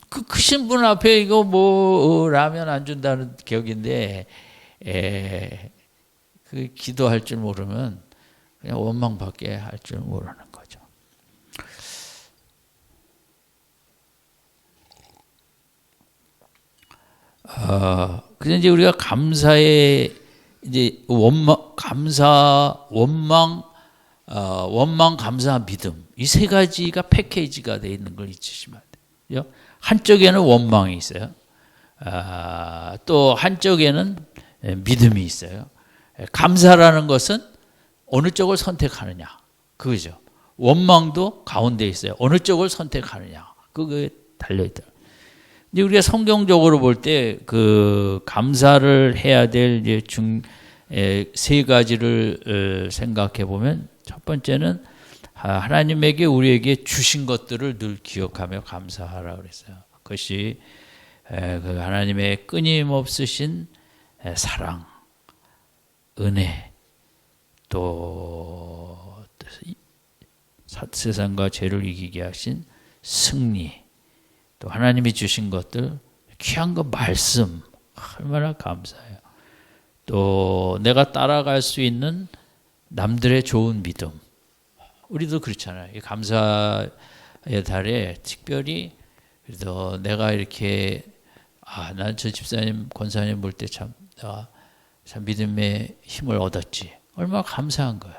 그 크신 분 앞에 이거 뭐 라면 안 준다는 격인데, 그 기도할 줄 모르면 그냥 원망밖에 할 줄 모르는 거죠. 그래서 이제 우리가 감사의 이제 원망, 감사, 믿음 이 세 가지가 패키지가 되어 있는 걸 잊으시면 안 돼요. 한쪽에는 원망이 있어요. 또 한쪽에는 믿음이 있어요. 감사라는 것은 어느 쪽을 선택하느냐 그거죠. 원망도 가운데 있어요. 어느 쪽을 선택하느냐 그거에 달려있다. 이제 우리가 성경적으로 볼 때 그 감사를 해야 될 세 가지를 생각해 보면 첫 번째는 하나님에게 우리에게 주신 것들을 늘 기억하며 감사하라 그랬어요. 그것이 그 하나님의 끊임없으신 사랑, 은혜, 또 세상과 죄를 이기게 하신 승리, 또 하나님이 주신 것들, 귀한 거 말씀, 얼마나 감사해요. 또 내가 따라갈 수 있는 남들의 좋은 믿음. 우리도 그렇잖아요. 감사의 달에 특별히 그래도 내가 이렇게 난 저 집사님, 권사님 볼 때 참 믿음의 힘을 얻었지. 얼마나 감사한 거예요.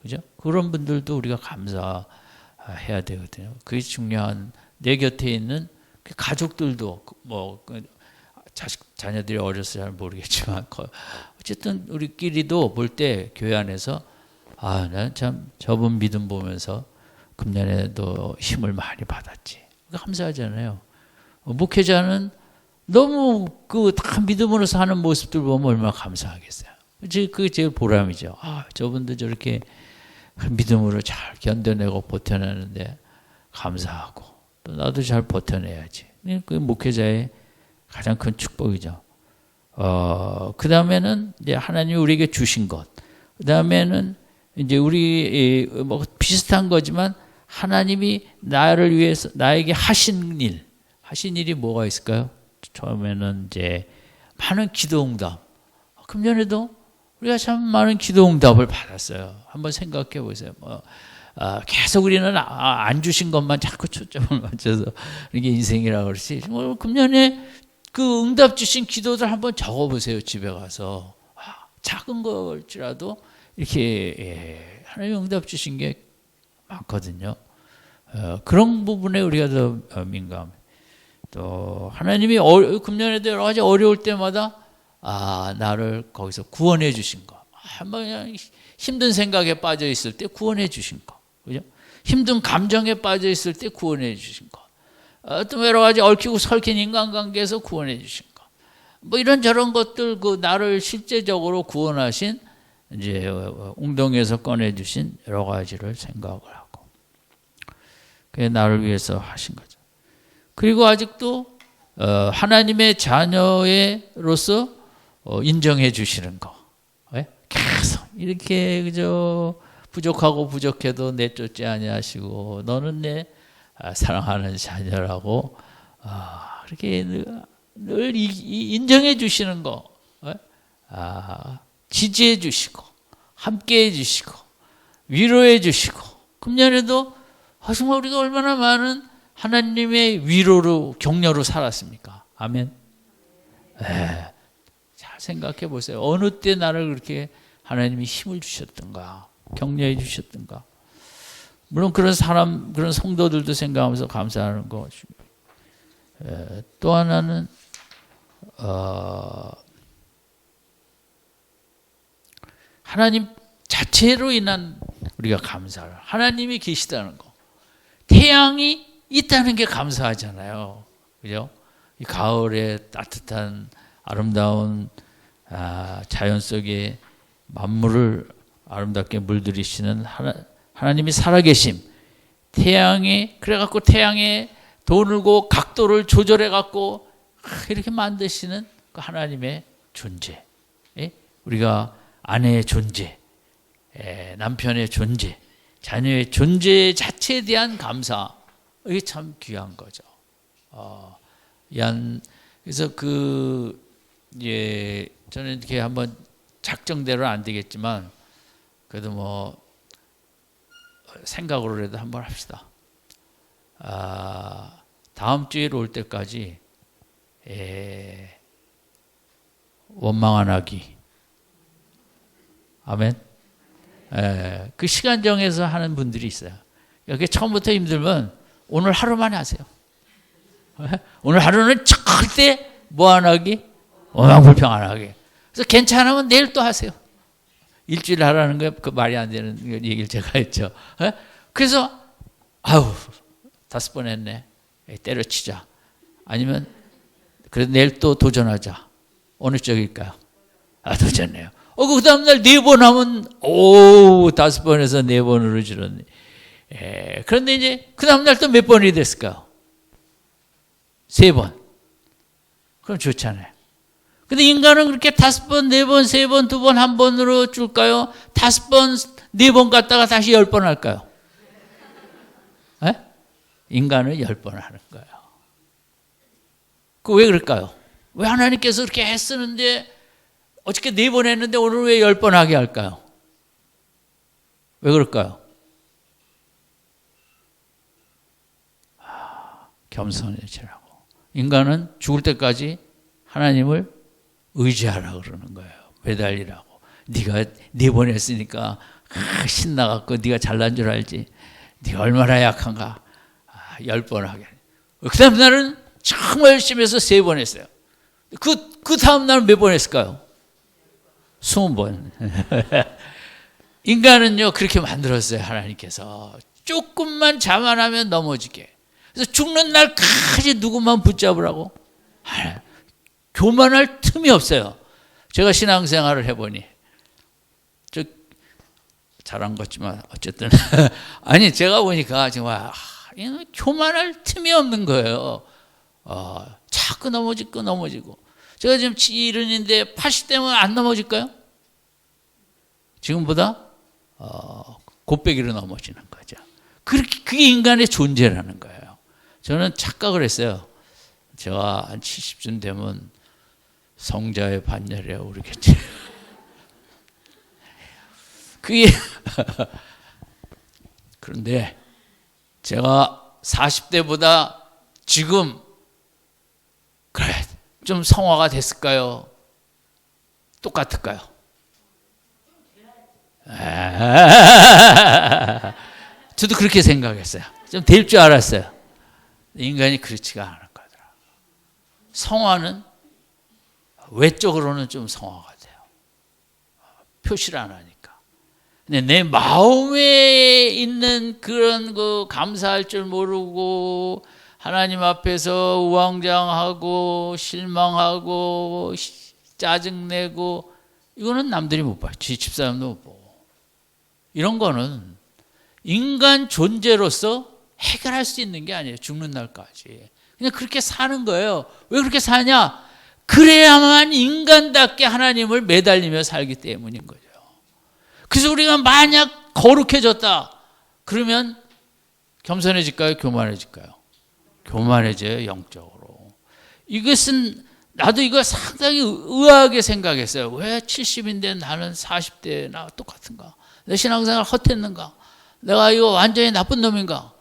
그죠? 그런 분들도 우리가 감사해야 되거든요. 그게 중요한 내 곁에 있는 가족들도 뭐 자녀들이 어려서 잘 모르겠지만 어쨌든 우리끼리도 볼 때 교회 안에서 난 참 저분 믿음 보면서 금년에도 힘을 많이 받았지. 감사하잖아요. 목회자는 너무 다 믿음으로 사는 모습들 보면 얼마나 감사하겠어요. 그게 제일 보람이죠. 저분도 저렇게 믿음으로 잘 견뎌내고 버텨내는데 감사하고 또 나도 잘 버텨내야지. 그 목회자의 가장 큰 축복이죠. 그 다음에는 이제 하나님이 우리에게 주신 것. 그 다음에는 이제 우리 뭐 비슷한 거지만 하나님이 나를 위해서 나에게 하신 일이 뭐가 있을까요? 처음에는 이제 많은 기도응답. 금년에도 우리가 참 많은 기도응답을 받았어요. 한번 생각해 보세요. 계속 우리는 안 주신 것만 자꾸 초점을 맞춰서 이게 인생이라고 그러지. 금년에 그 응답 주신 기도들 한번 적어보세요. 집에 가서 작은 걸지라도 이렇게 하나님 응답 주신 게 많거든요. 그런 부분에 우리가 더 민감. 또 하나님이 금년에도 여러 가지 어려울 때마다 나를 거기서 구원해 주신 거. 한번 그냥 힘든 생각에 빠져 있을 때 구원해 주신 거. 그죠? 힘든 감정에 빠져 있을 때 구원해 주신 거. 또 여러 가지 얽히고 설킨 인간관계에서 구원해 주신 거. 뭐 이런저런 것들 나를 실제적으로 구원하신 이제 웅덩이에서 꺼내 주신 여러 가지를 생각을 하고. 그게 나를 위해서 하신 거죠. 그리고 아직도 하나님의 자녀로서 인정해 주시는 거. 계속 이렇게 그저 부족하고 부족해도 내쫓지 아니하시고 너는 내 사랑하는 자녀라고 그렇게 늘 인정해 주시는 거, 지지해 주시고 함께해 주시고 위로해 주시고. 금년에도 정말 우리가 얼마나 많은 하나님의 위로로 격려로 살았습니까? 아멘. 잘 생각해 보세요. 어느 때 나를 그렇게 하나님이 힘을 주셨던가, 격려해 주셨던가. 물론 그런 사람, 그런 성도들도 생각하면서 감사하는 거. 또 하나는 하나님 자체로 인한 우리가 감사를. 하나님이 계시다는 거. 태양이 있다는 게 감사하잖아요. 그죠? 이 가을에 따뜻한 아름다운 자연 속에 만물을 아름답게 물들이시는 하나님이 살아계심. 태양이 그래갖고 태양의 도늘고 각도를 조절해갖고 이렇게 만드시는 그 하나님의 존재. 우리가 아내의 존재, 남편의 존재, 자녀의 존재 자체에 대한 감사. 이게 참 귀한 거죠. 그래서 저는 이렇게 한번 작정대로는 안 되겠지만 그래도 뭐 생각으로라도 한번 합시다. 다음 주에 올 때까지 원망 안 하기. 아멘. 그 시간 정해서 하는 분들이 있어요. 이렇게 처음부터 힘들면 오늘 하루만 하세요. 오늘 하루는 절대 뭐 안 하기? 원망 불평 안 하기. 그래서 괜찮으면 내일 또 하세요. 일주일 하라는 거 그 말이 안 되는 얘기를 제가 했죠. 그래서 아우 5번 했네. 때려치자. 아니면 그래도 내일 또 도전하자. 어느 쪽일까요? 도전해요. 그 다음날 4번 하면 5번에서 4번으로 줄었네. 그런데 이제 그 다음날 또 몇 번이 됐을까요? 3번. 그럼 좋잖아요. 근데 인간은 그렇게 5번, 4번, 3번, 2번, 1번으로 줄까요? 5번, 4번 갔다가 다시 10번 할까요? 인간은 10번 하는 거예요. 왜 그럴까요? 왜 하나님께서 그렇게 애쓰는데 어저께 4번 했는데 오늘 왜 10번 하게 할까요? 왜 그럴까요? 겸손해지라고. 인간은 죽을 때까지 하나님을 의지하라고 그러는 거예요. 매달리라고. 네가 4번 했으니까 신나갖고 네가 잘난 줄 알지. 네가 얼마나 약한가. 10번 하게. 그 다음 날은 정말 열심히 해서 3번 했어요. 그 다음 날은 몇 번 했을까요? 20번. 인간은요 그렇게 만들었어요. 하나님께서 조금만 자만하면 넘어지게. 그래서 죽는 날까지 누구만 붙잡으라고. 교만할 틈이 없어요. 제가 신앙생활을 해보니 잘한 것지만 어쨌든 아니 제가 보니까 정말 교만할 틈이 없는 거예요. 자꾸 넘어지고. 제가 지금 70인데 80대면 안 넘어질까요? 지금보다 곱배기로 넘어지는 거죠. 그게 인간의 존재라는 거예요. 저는 착각을 했어요. 제가 한 70쯤 되면 성자의 반열에 오르겠지. 그게 그런데 제가 40대보다 지금 그래 좀 성화가 됐을까요? 똑같을까요? 저도 그렇게 생각했어요. 좀 될 줄 알았어요. 인간이 그렇지가 않을 거더라. 성화는 외적으로는 좀 성화가 돼요. 표시를 안 하니까. 근데 내 마음에 있는 그런 그 감사할 줄 모르고 하나님 앞에서 우왕좌왕하고 실망하고 짜증내고 이거는 남들이 못 봐요. 집사람도 못 보고. 이런 거는 인간 존재로서 해결할 수 있는 게 아니에요. 죽는 날까지. 그냥 그렇게 사는 거예요. 왜 그렇게 사냐? 그래야만 인간답게 하나님을 매달리며 살기 때문인 거죠. 그래서 우리가 만약 거룩해졌다 그러면 겸손해질까요? 교만해질까요? 교만해져요. 영적으로. 이것은 나도 이거 상당히 의아하게 생각했어요. 왜 70인데 나는 40대나 똑같은가? 내 신앙생활 헛했는가? 내가 이거 완전히 나쁜 놈인가?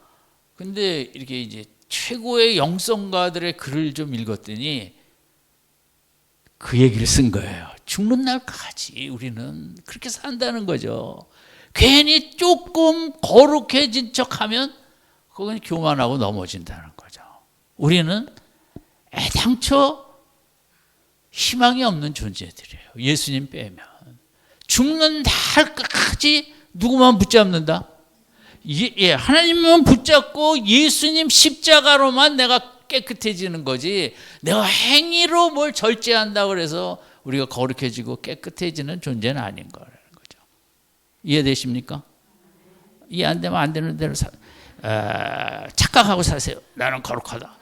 근데 이렇게 이제 최고의 영성가들의 글을 좀 읽었더니 그 얘기를 쓴 거예요. 죽는 날까지 우리는 그렇게 산다는 거죠. 괜히 조금 거룩해진 척하면 그건 교만하고 넘어진다는 거죠. 우리는 애당초 희망이 없는 존재들이에요. 예수님 빼면. 죽는 날까지 누구만 붙잡는다? 하나님만 붙잡고 예수님 십자가로만 내가 깨끗해지는 거지, 내가 행위로 뭘 절제한다고 해서 우리가 거룩해지고 깨끗해지는 존재는 아닌 거라는 거죠. 이해되십니까? 이해 안 되면 안 되는 대로 착각하고 사세요. 나는 거룩하다.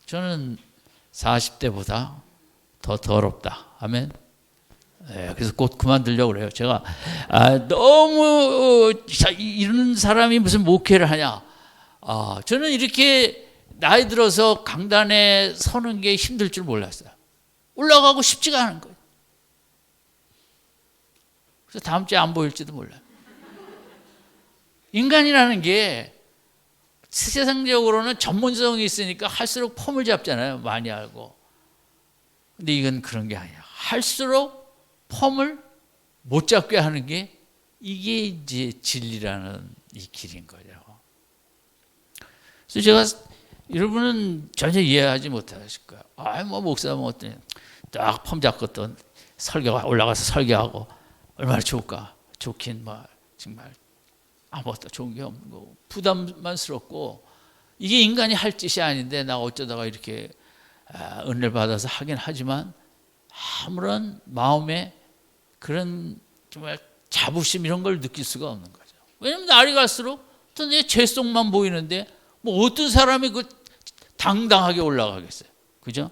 저는 40대보다 더 더럽다. 아멘. 그래서 곧 그만두려고 그래요. 제가 너무 이런 사람이 무슨 목회를 하냐. 저는 이렇게 나이 들어서 강단에 서는 게 힘들 줄 몰랐어요. 올라가고 싶지가 않은 거예요. 그래서 다음 주에 안 보일지도 몰라요. 인간이라는 게 세상적으로는 전문성이 있으니까 할수록 폼을 잡잖아요. 많이 알고. 근데 이건 그런 게 아니야. 할수록 폼을 못 잡게 하는 게 이게 이제 진리라는 이 길인 거죠. 그래서 제가 여러분은 전혀 이해하지 못하실 거예요. 뭐 목사 뭐 어떠냐. 딱 폼 잡고 또 설교가 올라가서 설교하고 얼마나 좋을까. 좋긴 뭐 정말 아무것도 좋은 게 없는 거고 부담만스럽고 이게 인간이 할 짓이 아닌데 나 어쩌다가 이렇게 은혜를 받아서 하긴 하지만 아무런 마음에 그런 정말 자부심 이런 걸 느낄 수가 없는 거죠. 왜냐하면 날이 갈수록 또 내 죄속만 보이는데 뭐 어떤 사람이 그 당당하게 올라가겠어요. 그죠?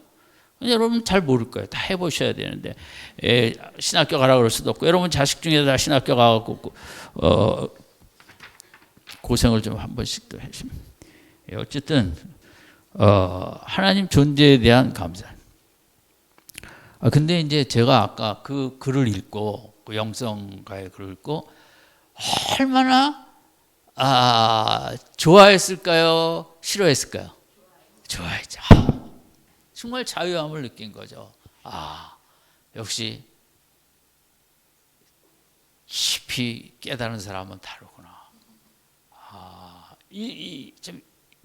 여러분 잘 모를 거예요. 다 해보셔야 되는데 신학교 가라고 그럴 수도 없고 여러분 자식 중에 다 신학교 가고 고생을 좀 한 번씩 또 하시면 어쨌든 하나님 존재에 대한 감사. 근데 이제 제가 아까 그 글을 읽고 그 영성가의 글을 읽고 얼마나 좋아했을까요? 싫어했을까요? 좋아했죠. 정말 자유함을 느낀 거죠. 역시 깊이 깨달은 사람은 다르구나. 좀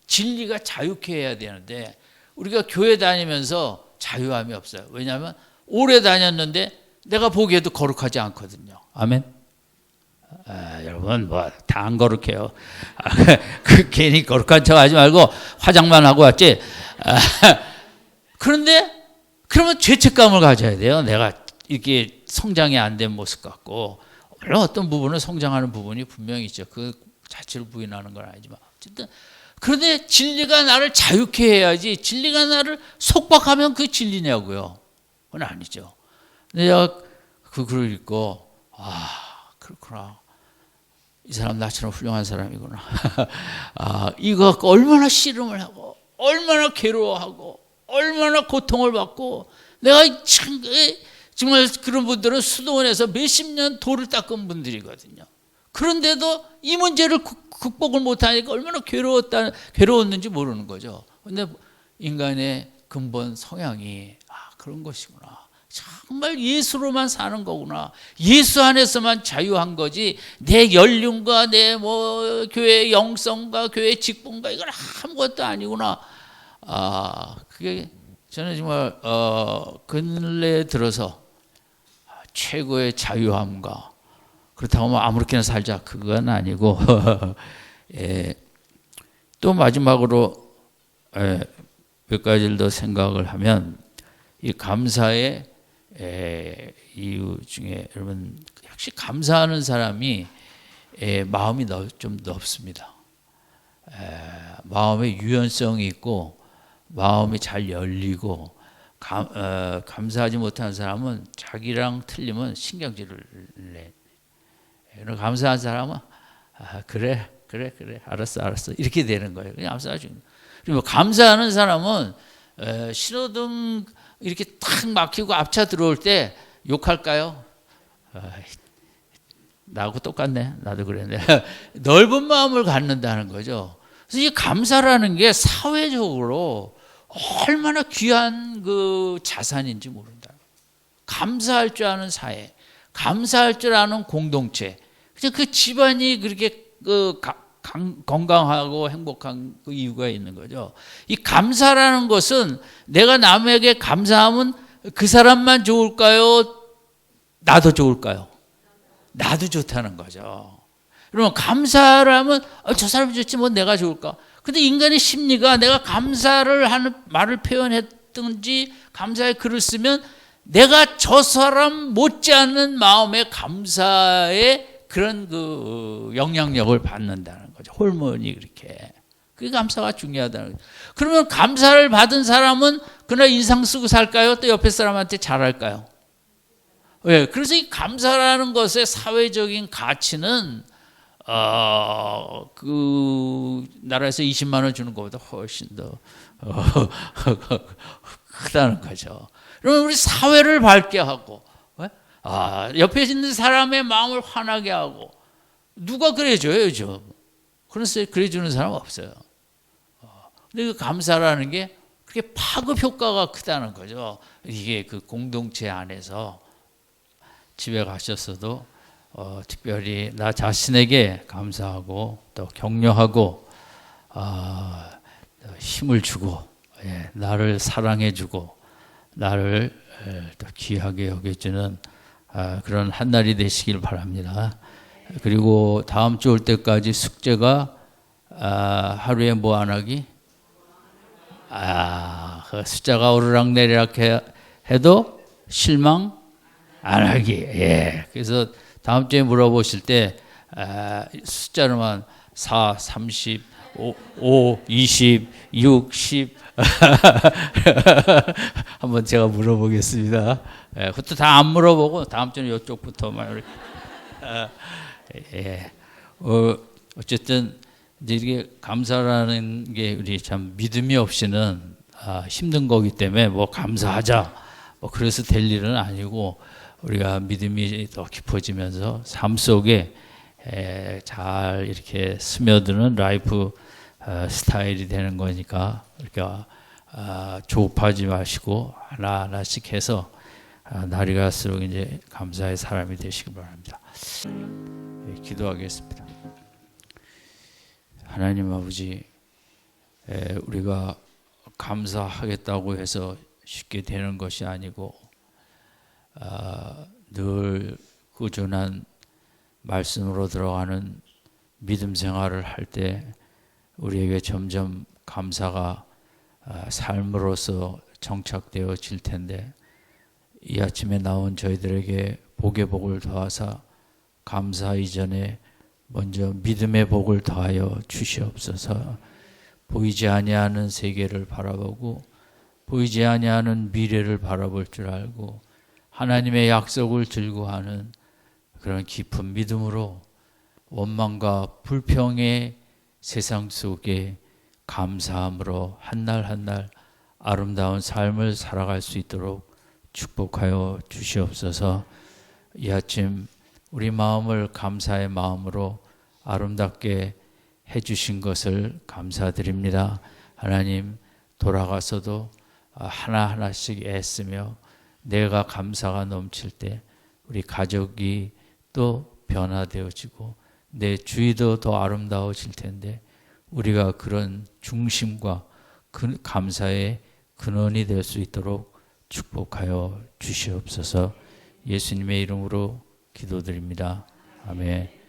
진리가 자유케 해야 되는데 우리가 교회 다니면서 자유함이 없어요. 왜냐하면 오래 다녔는데 내가 보기에도 거룩하지 않거든요. 아멘. 여러분 뭐 다 안 거룩해요. 괜히 거룩한 척 하지 말고 화장만 하고 왔지. 그런데 그러면 죄책감을 가져야 돼요. 내가 이렇게 성장이 안 된 모습 같고 물론 어떤 부분은 성장하는 부분이 분명히 있죠. 그 자체를 부인하는 건 아니지만 어쨌든 그런데 진리가 나를 자유케 해야지 진리가 나를 속박하면 그 진리냐고요. 그건 아니죠. 내가 그 글을 읽고 그렇구나. 이 사람 나처럼 훌륭한 사람이구나. 이거 갖고 얼마나 씨름을 하고 얼마나 괴로워하고 얼마나 고통을 받고 내가 정말 그런 분들은 수도원에서 몇십 년 돌을 닦은 분들이거든요. 그런데도 이 문제를 극복을 못하니까 얼마나 괴로웠는지 모르는 거죠. 그런데 인간의 근본 성향이 그런 것이구나. 정말 예수로만 사는 거구나. 예수 안에서만 자유한 거지 내 연륜과 내 뭐 교회 영성과 교회 직분과 이건 아무것도 아니구나. 그게 저는 정말 근래에 들어서 최고의 자유함과 그렇다고 하면 아무렇게나 살자 그건 아니고 예, 또 마지막으로 몇 가지를 더 생각을 하면 이 감사의 이유 중에 여러분 역시 감사하는 사람이 마음이 좀 넓습니다. 마음의 유연성이 있고 마음이 잘 열리고 감사하지 못하는 사람은 자기랑 틀리면 신경질을 내. 감사한 사람은 그래 알았어 이렇게 되는 거예요. 그냥 감사하지. 그리고 감사하는 사람은 신호등 이렇게 탁 막히고 앞차 들어올 때 욕할까요? 나하고 똑같네. 나도 그랬네. 넓은 마음을 갖는다는 거죠. 그래서 이 감사라는 게 사회적으로 얼마나 귀한 그 자산인지 모른다. 감사할 줄 아는 사회, 감사할 줄 아는 공동체. 그 집안이 그렇게 건강하고 행복한 그 이유가 있는 거죠. 이 감사라는 것은 내가 남에게 감사하면 그 사람만 좋을까요? 나도 좋을까요? 나도 좋다는 거죠. 그러면 감사를 하면 저 사람이 좋지 뭐 내가 좋을까? 근데 인간의 심리가 내가 감사를 하는 말을 표현했든지 감사의 글을 쓰면 내가 저 사람 못지않은 마음의 감사의 그런 그 영향력을 받는다는 거죠. 호르몬이 그렇게. 그게 감사가 중요하다는 거죠. 그러면 감사를 받은 사람은 그날 인상 쓰고 살까요? 또 옆에 사람한테 잘할까요? 왜? 그래서 이 감사라는 것의 사회적인 가치는 그 나라에서 20만 원 주는 것보다 훨씬 더 크다는 거죠. 그러면 우리 사회를 밝게 하고 옆에 있는 사람의 마음을 환하게 하고 누가 그래줘요, 좀. 그래서 그래주는 사람 없어요. 근데 그 감사라는 게 그렇게 파급 효과가 크다는 거죠. 이게 그 공동체 안에서 집에 가셨어도 특별히 나 자신에게 감사하고 또 격려하고 힘을 주고 나를 사랑해주고 나를 또 귀하게 여겨주는 그런 한 날이 되시길 바랍니다. 그리고 다음 주 올 때까지 숙제가 하루에 뭐 안 하기? 그 숫자가 오르락내리락 해도 실망 안 하기. 예. 그래서 다음 주에 물어보실 때 숫자로만 4, 30, 5, 20, 6, 10 한번 제가 물어보겠습니다. 그것도 다 안 물어보고 다음 주는 이쪽부터만 이렇게. 어쨌든 이제 이게 감사라는 게 우리 참 믿음이 없이는 힘든 거기 때문에 뭐 감사하자 뭐 그래서 될 일은 아니고 우리가 믿음이 더 깊어지면서 삶 속에 잘 이렇게 스며드는 라이프 스타일이 되는 거니까 그러니까 조급하지 마시고 하나하나씩 해서 날이 갈수록 이제 감사의 사람이 되시길 바랍니다. 기도하겠습니다. 하나님 아버지, 우리가 감사하겠다고 해서 쉽게 되는 것이 아니고 늘 꾸준한 말씀으로 들어가는 믿음 생활을 할 때 우리에게 점점 감사가 삶으로서 정착되어질 텐데 이 아침에 나온 저희들에게 복의 복을 더하사 감사 이전에 먼저 믿음의 복을 더하여 주시옵소서. 보이지 아니하는 세계를 바라보고 보이지 아니하는 미래를 바라볼 줄 알고 하나님의 약속을 즐거워하는 그런 깊은 믿음으로 원망과 불평의 세상 속에 감사함으로 한 날 한 날 아름다운 삶을 살아갈 수 있도록 축복하여 주시옵소서. 이 아침 우리 마음을 감사의 마음으로 아름답게 해주신 것을 감사드립니다. 하나님, 돌아가서도 하나하나씩 애쓰며 내가 감사가 넘칠 때 우리 가족이 또 변화되어지고 내 주위도 더 아름다워질 텐데 우리가 그런 중심과 그 감사의 근원이 될 수 있도록 축복하여 주시옵소서. 예수님의 이름으로 기도드립니다. 아멘.